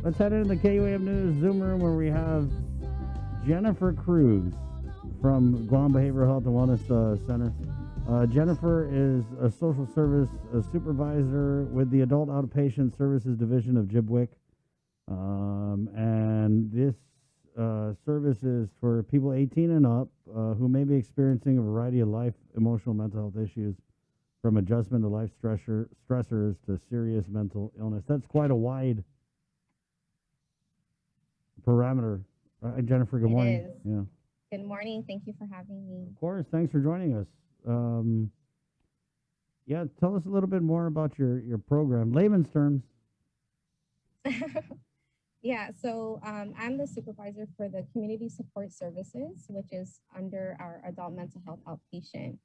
Let's head into the KUAM News Zoom room where we have Jennifer Cruz from Guam Behavioral Health and Wellness Center. Jennifer is a social service supervisor with the Adult Outpatient Services Division of GBHWC. And this service is for people 18 and up who may be experiencing a variety of life, emotional, mental health issues, from adjustment to life stressors to serious mental illness. That's quite a wide parameter. Jennifer, good It morning. is. Yeah, Good morning. Thank you for having me. of course. Thanks for joining us. Um, yeah, tell us a little bit more about your program, layman's terms. Yeah, so I'm the supervisor for the Community Support Services, which is under our adult mental health outpatient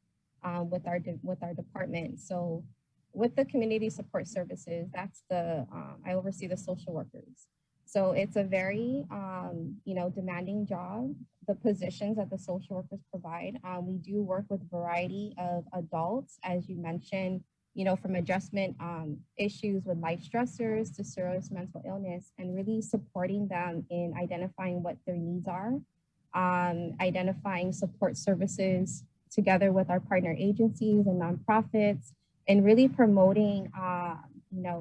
with our department. So with the Community Support Services, that's the I oversee the social workers. So it's a very demanding job. The positions that the social workers provide, we do work with a variety of adults, as you mentioned, from adjustment issues with life stressors to serious mental illness, and really supporting them in identifying what their needs are, identifying support services together with our partner agencies and nonprofits, and really promoting,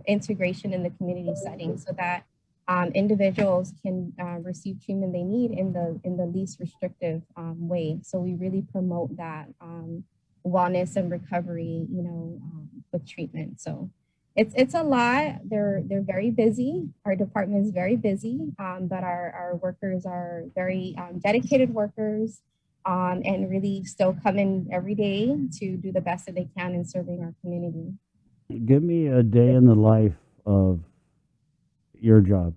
integration in the community setting so that individuals can receive treatment they need in the least restrictive way. So we really promote that wellness and recovery, with treatment. So it's a lot. They're very busy. Our department is very busy, but our workers are very dedicated workers, and really still come in every day to do the best that they can in serving our community. Give me a day in the life of your job.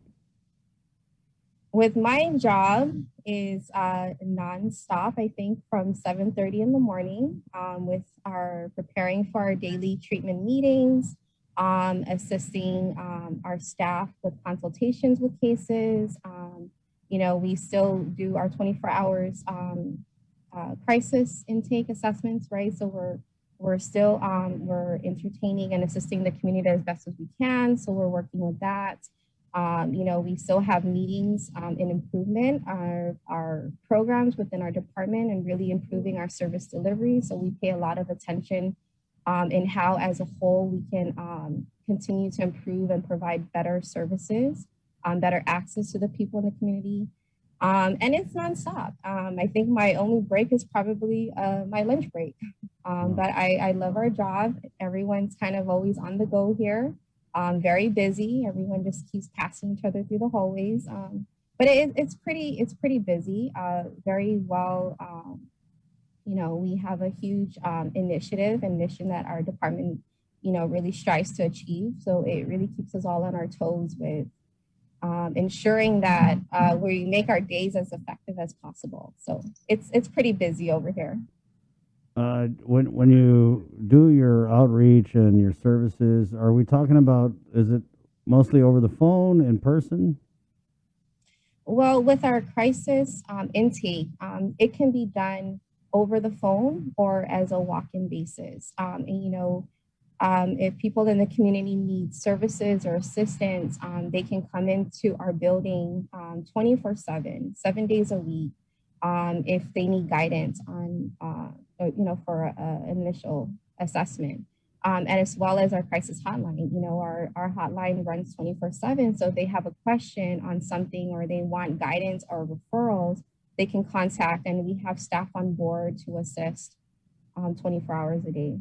With my job is nonstop. I think from 7:30 in the morning, with our preparing for our daily treatment meetings, assisting our staff with consultations with cases. We still do our 24 hours crisis intake assessments, right? So we're still we're entertaining and assisting the community as best as we can. So we're working with that. We still have meetings in improvement, our programs within our department, and really improving our service delivery. So we pay a lot of attention in how, as a whole, we can continue to improve and provide better services, better access to the people in the community. And it's nonstop. I think my only break is probably my lunch break. But I love our job. Everyone's kind of always on the go here. Very busy. Everyone just keeps passing each other through the hallways. But it's pretty busy. Very well. We have a huge initiative and mission that our department, really strives to achieve. So it really keeps us all on our toes with ensuring that we make our days as effective as possible. So it's pretty busy over here. When you do your outreach and your services, are we talking about? Is it mostly over the phone, in person? Well, with our crisis intake, it can be done over the phone or as a walk-in basis. If people in the community need services or assistance, they can come into our building 24/7, 7 days a week, if they need guidance on, for an initial assessment. And as well as our crisis hotline, our hotline runs 24/7. So if they have a question on something or they want guidance or referrals, they can contact, and we have staff on board to assist 24 hours a day.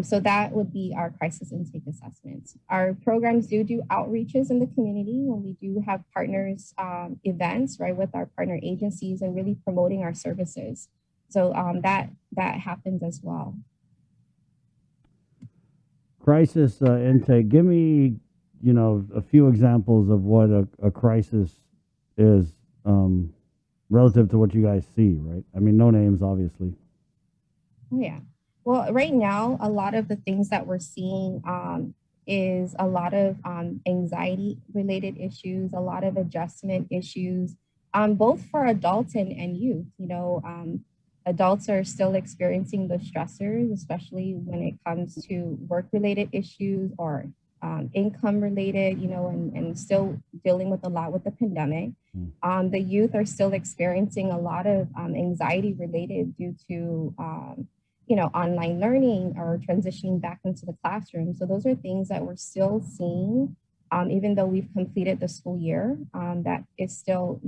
So that would be our crisis intake assessments. Our programs do outreaches in the community when we do have partners events, right, with our partner agencies, and really promoting our services. So that happens as well. Crisis intake. Give me, a few examples of what a crisis is, relative to what you guys see, right? I mean, no names, obviously. Oh, yeah. Well, right now, a lot of the things that we're seeing is a lot of anxiety related issues, a lot of adjustment issues, both for adults and youth. Adults are still experiencing the stressors, especially when it comes to work related issues or income related, and still dealing with a lot with the pandemic. The youth are still experiencing a lot of anxiety related due to, online learning or transitioning back into the classroom. So those are things that we're still seeing, even though we've completed the school year, that is still,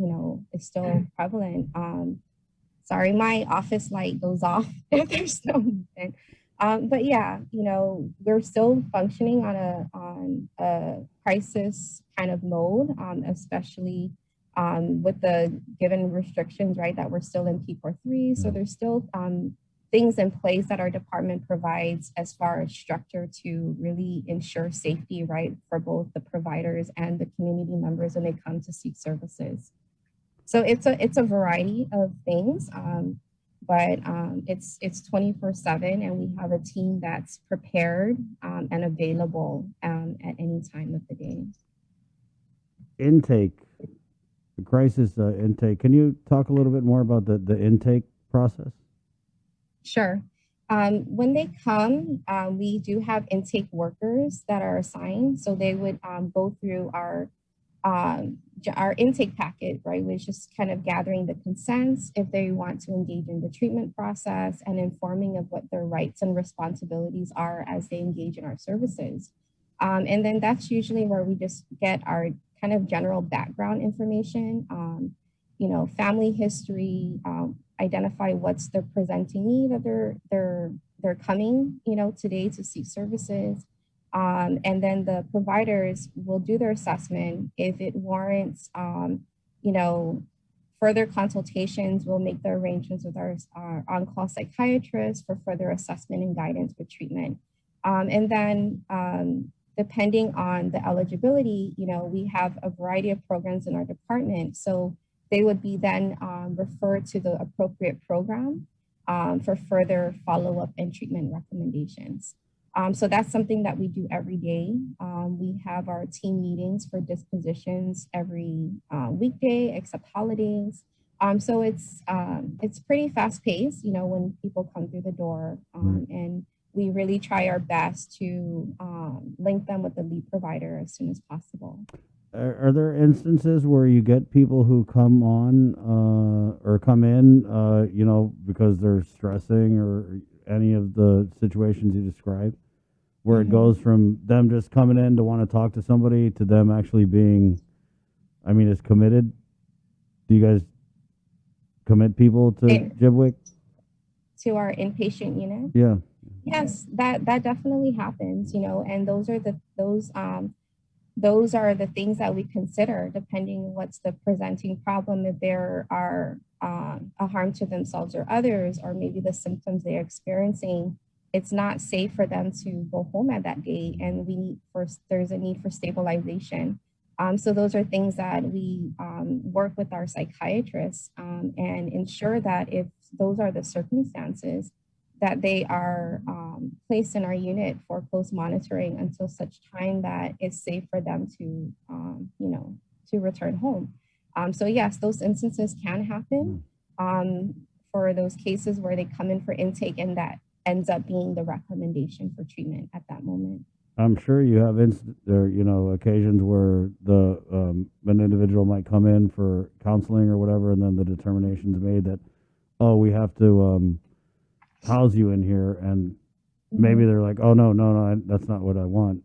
is still prevalent. Sorry, my office light goes off if there's no movement. But yeah, we're still functioning on a crisis kind of mode, especially with the given restrictions, right, that we're still in P43. So there's still things in place that our department provides as far as structure to really ensure safety, right, for both the providers and the community members when they come to seek services. So it's a variety of things, but it's 24/7, and we have a team that's prepared and available at any time of the day. Intake, the crisis intake. Can you talk a little bit more about the intake process? Sure. When they come, we do have intake workers that are assigned, so they would go through our intake packet, right, which is kind of gathering the consents if they want to engage in the treatment process and informing of what their rights and responsibilities are as they engage in our services. And then that's usually where we just get our kind of general background information, family history, identify what's their presenting need that they're coming, today to seek services. And then the providers will do their assessment. If it warrants, further consultations, we'll make the arrangements with our on-call psychiatrist for further assessment and guidance with treatment. And then depending on the eligibility, we have a variety of programs in our department. So they would be then referred to the appropriate program for further follow-up and treatment recommendations. So that's something that we do every day. We have our team meetings for dispositions every weekday, except holidays. So it's pretty fast paced, when people come through the door, and we really try our best to link them with the lead provider as soon as possible. Are there instances where you get people who come on or come in, because they're stressing or any of the situations you described, where it goes from them just coming in to want to talk to somebody to them actually being, is committed? Do you guys commit people to GBHWC? To our inpatient unit? Yeah. Yes, that definitely happens, and those are the things that we consider depending what's the presenting problem, if there are a harm to themselves or others, or maybe the symptoms they're experiencing. It's not safe for them to go home at that day, and there's a need for stabilization. So those are things that we work with our psychiatrists and ensure that if those are the circumstances, that they are placed in our unit for close monitoring until such time that it's safe for them to, to return home. So yes, those instances can happen for those cases where they come in for intake and that ends up being the recommendation for treatment at that moment. I'm sure you have occasions where an individual might come in for counseling or whatever, and then the determination's made that, we have to house you in here, and maybe they're like, oh no, that's not what I want.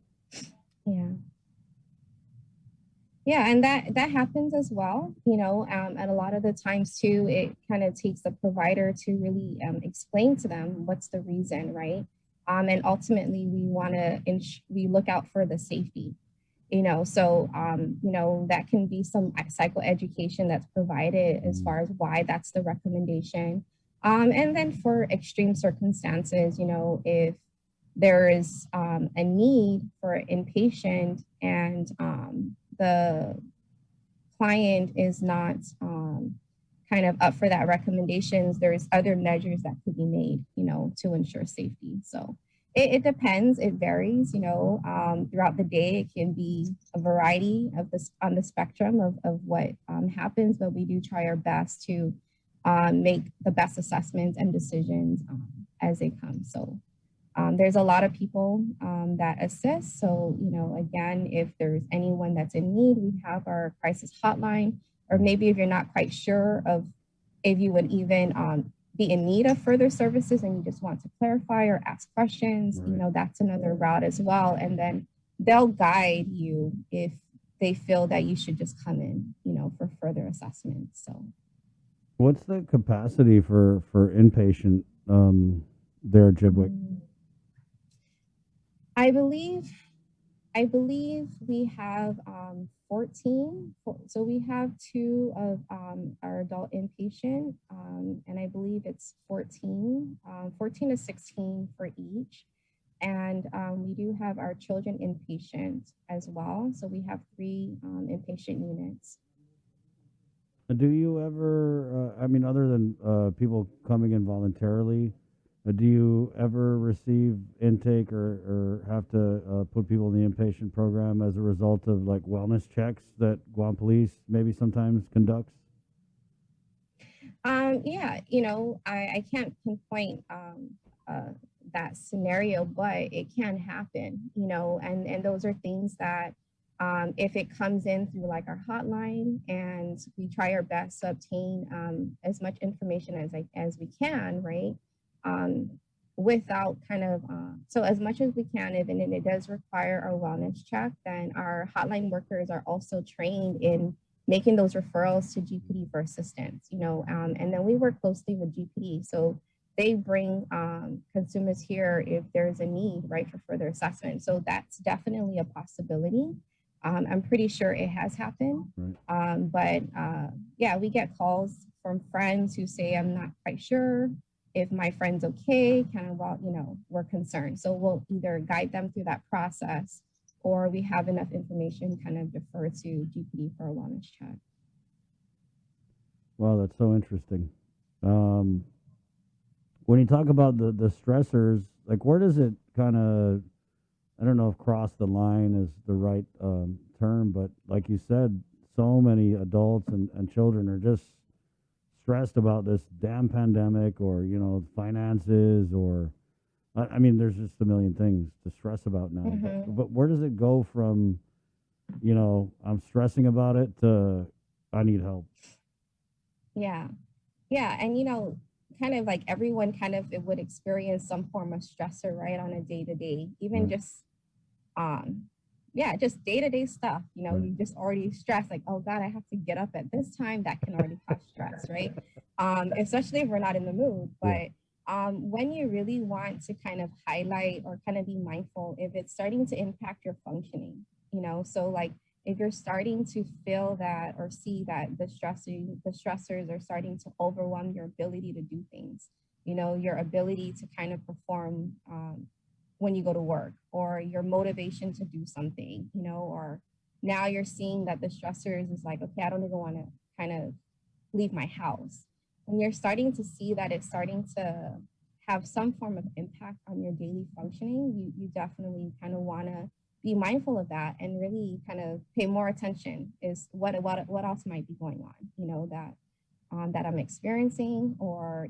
Yeah, and that happens as well, and a lot of the times too, it kind of takes the provider to really explain to them what's the reason, right? And ultimately we look out for the safety, so, that can be some psychoeducation that's provided as far as why that's the recommendation. And then for extreme circumstances, if there is a need for inpatient and the client is not kind of up for that recommendations, there's other measures that could be made, to ensure safety. So it depends, it varies, throughout the day. It can be a variety of this on the spectrum of what happens, but we do try our best to make the best assessments and decisions as they come. So There's a lot of people that assist. So, again, if there's anyone that's in need, we have our crisis hotline, or maybe if you're not quite sure of if you would even be in need of further services and you just want to clarify or ask questions, Right. That's another route as well. And then they'll guide you if they feel that you should just come in, for further assessment. So, What's the capacity for inpatient there at Jibwick? I believe I believe we have 14. So we have two of our adult inpatient, and I believe it's 14 to 16 for each. And we do have our children inpatient as well. So we have three inpatient units. Do you ever, I mean, other than people coming in voluntarily, do you ever receive intake or have to put people in the inpatient program as a result of like wellness checks that Guam Police maybe sometimes conducts? Yeah, I can't pinpoint that scenario, but it can happen, and those are things that if it comes in through like our hotline and we try our best to obtain as much information as we can, right? Um, Without kind of, so as much as we can, even if it does require a wellness check, then our hotline workers are also trained in making those referrals to GPD for assistance, and then we work closely with GPD. So they bring consumers here if there's a need, right, for further assessment. So that's definitely a possibility. I'm pretty sure it has happened. Right. But yeah, we get calls from friends who say, I'm not quite sure if my friend's okay, kind of, well, we're concerned. So we'll either guide them through that process or we have enough information kind of defer to GPD for a wellness check. Wow, that's so interesting. Um, when you talk about the stressors, like where does it kind of, I don't know if cross the line is the right term, but like you said, so many adults and children are just stressed about this damn pandemic or, finances or, I mean, there's just a million things to stress about now. But where does it go from, I'm stressing about it to I need help? Yeah. Yeah. And, kind of like everyone kind of it would experience some form of stressor, right, on a day to day, even just um yeah, just day-to-day stuff, you just already stressed like, oh God, I have to get up at this time. That can already cause stress, right? Especially if we're not in the mood. But when you really want to kind of highlight or kind of be mindful if it's starting to impact your functioning, so like if you're starting to feel that or see that the stressors are starting to overwhelm your ability to do things, your ability to kind of perform when you go to work or your motivation to do something, or now you're seeing that the stressors is like, okay, I don't even want to kind of leave my house. When you're starting to see that it's starting to have some form of impact on your daily functioning, you definitely kind of want to be mindful of that and really kind of pay more attention is what else might be going on, that I'm experiencing, or,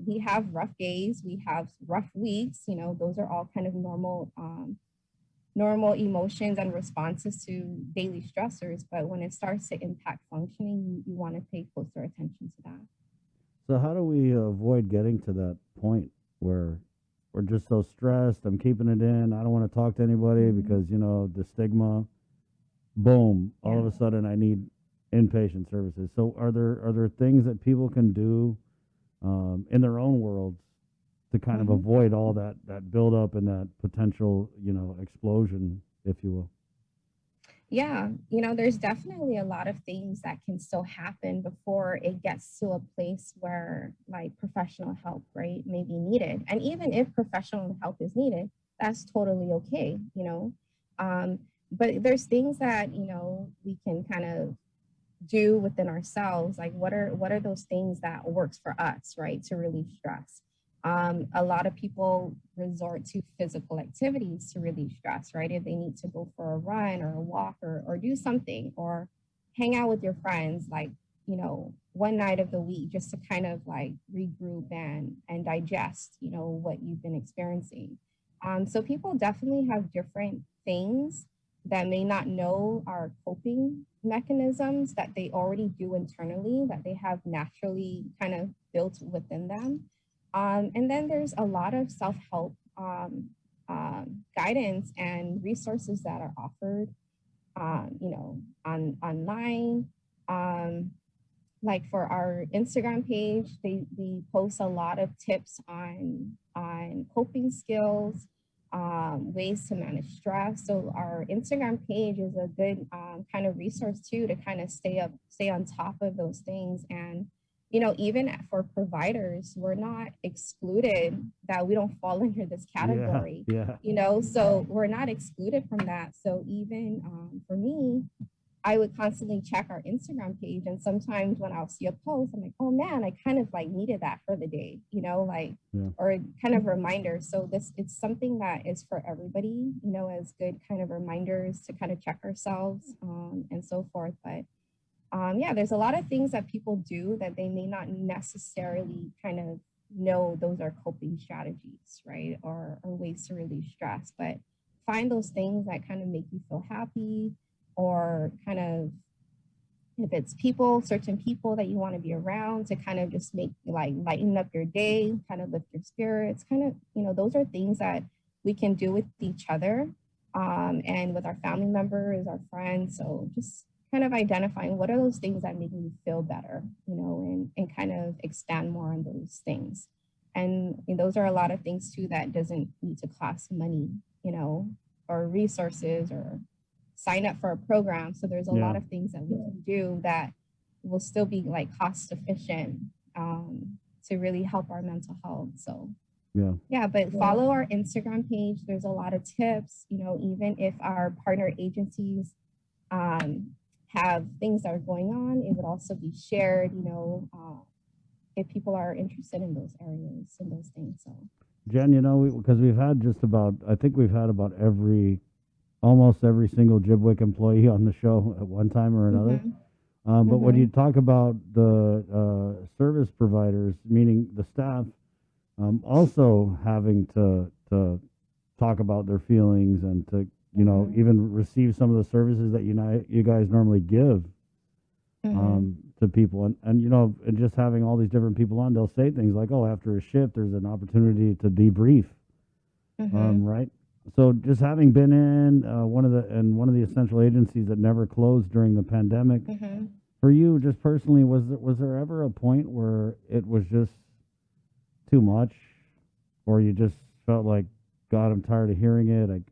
we have rough days, we have rough weeks, those are all kind of normal emotions and responses to daily stressors. But when it starts to impact functioning, you want to pay closer attention to that. So how do we avoid getting to that point where we're just so stressed? I'm keeping it in. I don't want to talk to anybody because, the stigma. Boom. All of a sudden I need inpatient services. So are there things that people can do in their own worlds to kind of avoid all that buildup and that potential, explosion, if you will? Yeah, there's definitely a lot of things that can still happen before it gets to a place where like professional help, right, may be needed. And even if professional help is needed, that's totally okay, Um, but there's things that, we can kind of do within ourselves. Like what are those things that works for us, right, to relieve stress. A lot of people resort to physical activities to relieve stress, right? If they need to go for a run or a walk or do something or hang out with your friends, like, one night of the week, just to kind of like regroup and digest, what you've been experiencing. So people definitely have different things that may not know are coping mechanisms that they already do internally, that they have naturally kind of built within them. And then there's a lot of self-help guidance and resources that are offered, online. Um, like for our Instagram page, we post a lot of tips on coping skills, ways to manage stress. So our Instagram page is a good kind of resource too to kind of stay on top of those things. And even for providers, we're not excluded that we don't fall under this category. Yeah. So we're not excluded from that. So even for me, I would constantly check our Instagram page. And sometimes when I'll see a post, I'm like, oh man, I kind of like needed that for the day, or kind of reminder. So it's something that is for everybody, as good kind of reminders to kind of check ourselves and so forth. But yeah, there's a lot of things that people do that they may not necessarily kind of know those are coping strategies, right? Or ways to relieve stress. But find those things that kind of make you feel happy, or kind of, if it's certain people that you want to be around to kind of just lighten up your day, kind of lift your spirits, kind of, those are things that we can do with each other and with our family members, our friends. So just kind of identifying what are those things that make me feel better, and kind of expand more on those things. And those are a lot of things too that doesn't need to cost money, or resources, or sign up for a program. So there's a lot of things that we can do that will still be like cost efficient to really help our mental health. So but follow our Instagram page. There's a lot of tips, even if our partner agencies have things that are going on, it would also be shared, if people are interested in those areas and those things. So Jen, because we've had almost every single GBHWC employee on the show at one time or another. But when you talk about the service providers, meaning the staff, also having to talk about their feelings and to, even receive some of the services that you guys normally give to people. And just having all these different people on, they'll say things like, oh, after a shift, there's an opportunity to debrief, right? So just having been in one of the essential agencies that never closed during the pandemic, for you just personally, was there ever a point where it was just too much, or you just felt like, God, I'm tired of hearing it,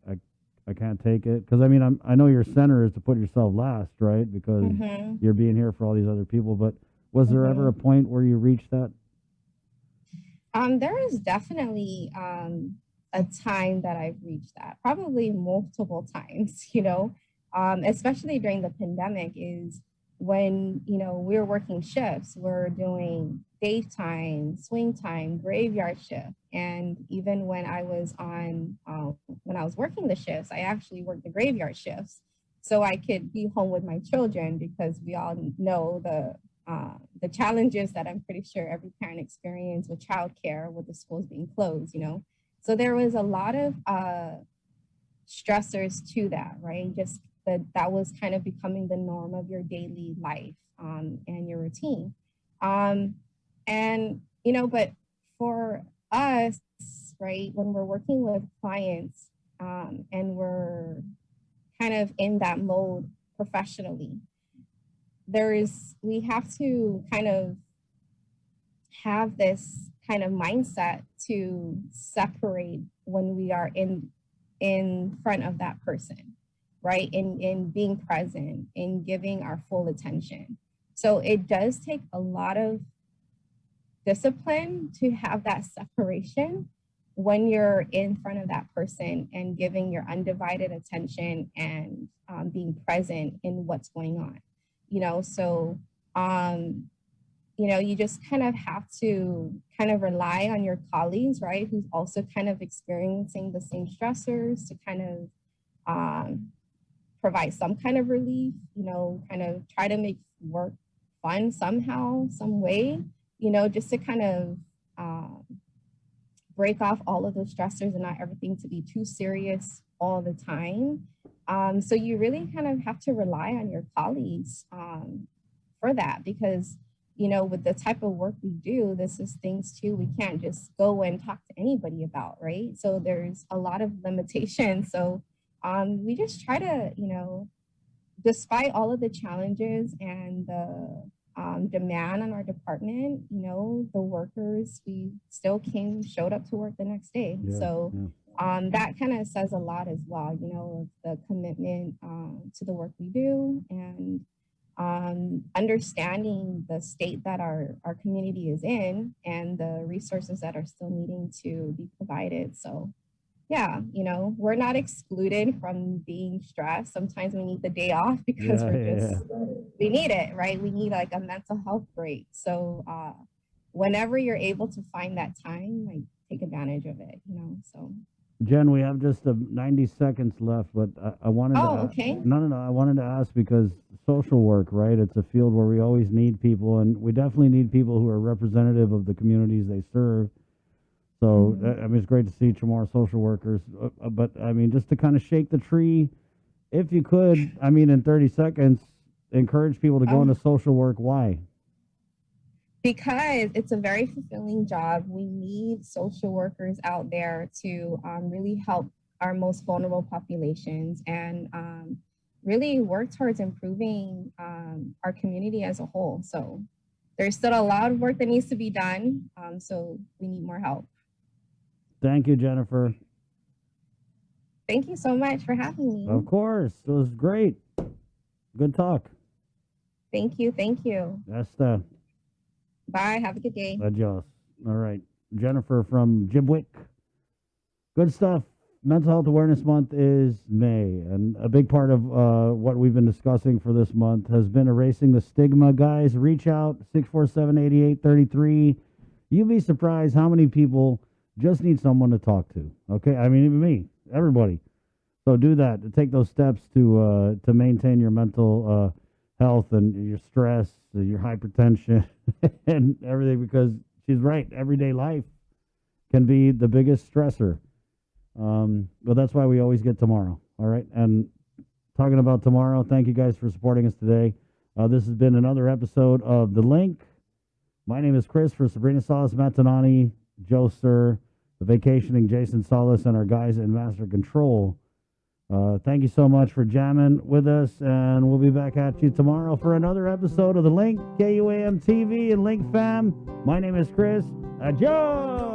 I can't take it? Because I know your center is to put yourself last, right? Because you're being here for all these other people. But was there ever a point where you reached that? There is definitely a time that I've reached that, probably multiple times, especially during the pandemic, is when, we're working shifts, we're doing daytime, swing time, graveyard shift. And even when I was when I was working the shifts, I actually worked the graveyard shifts so I could be home with my children, because we all know the challenges that I'm pretty sure every parent experience with childcare, with the schools being closed, So there was a lot of stressors to that, right? Just that was kind of becoming the norm of your daily life and your routine. But for us, right, when we're working with clients and we're kind of in that mode professionally, we have to kind of have this kind of mindset to separate when we are in front of that person, right? In being present, in giving our full attention. So it does take a lot of discipline to have that separation when you're in front of that person and giving your undivided attention and being present in what's going on, So, you just kind of have to kind of rely on your colleagues, right? Who's also kind of experiencing the same stressors to kind of provide some kind of relief, kind of try to make work fun somehow, some way, just to kind of break off all of those stressors and not everything to be too serious all the time. So you really kind of have to rely on your colleagues for that because, you know, with the type of work we do, this is things too, we can't just go and talk to anybody about, right? So there's a lot of limitations. So we just try to, you know, despite all of the challenges and the demand on our department, you know, the workers, we still showed up to work the next day. Yeah, So yeah. that kind of says a lot as well, you know, the commitment to the work we do and understanding the state that our community is in and the resources that are still needing to be provided. So yeah, you know, we're not excluded from being stressed. Sometimes we need the day off because Yeah, yeah. we need it, right? We need like a mental health break. So whenever you're able to find that time, like take advantage of it, you know, so. Jen, we have just 90 seconds left, but I wanted to Oh, okay. no, I wanted to ask because social work, right? It's a field where we always need people, and we definitely need people who are representative of the communities they serve. So, I mean, it's great to see more social workers, but I mean, just to kind of shake the tree, if you could, I mean, in 30 seconds, encourage people to go into social work. Why? Because it's a very fulfilling job. We need social workers out there to really help our most vulnerable populations and really work towards improving our community as a whole. So there's still a lot of work that needs to be done. So we need more help. Thank you, Jennifer. Thank you so much for having me. Of course. It was great. Good talk. Thank you. Thank you. Hasta. Bye. Have a good day. Adios. All right. Jennifer from Jibwick. Good stuff. Mental Health Awareness Month is May, and a big part of what we've been discussing for this month has been erasing the stigma. Guys, reach out, 647-8833. You'd be surprised how many people just need someone to talk to, okay? I mean, even me, everybody. So do that. Take those steps to maintain your mental health and your stress, your hypertension, and everything, because she's right. Everyday life can be the biggest stressor. But that's why we always get tomorrow. All right. And talking about tomorrow, thank you guys for supporting us today. This has been another episode of The Link. My name is Chris for Sabrina Salas Matanani, Joe Sir, the vacationing Jason Salas, and our guys in Master Control. Thank you so much for jamming with us, and we'll be back at you tomorrow for another episode of The Link, KUAM TV and Link Fam. My name is Chris. Adios!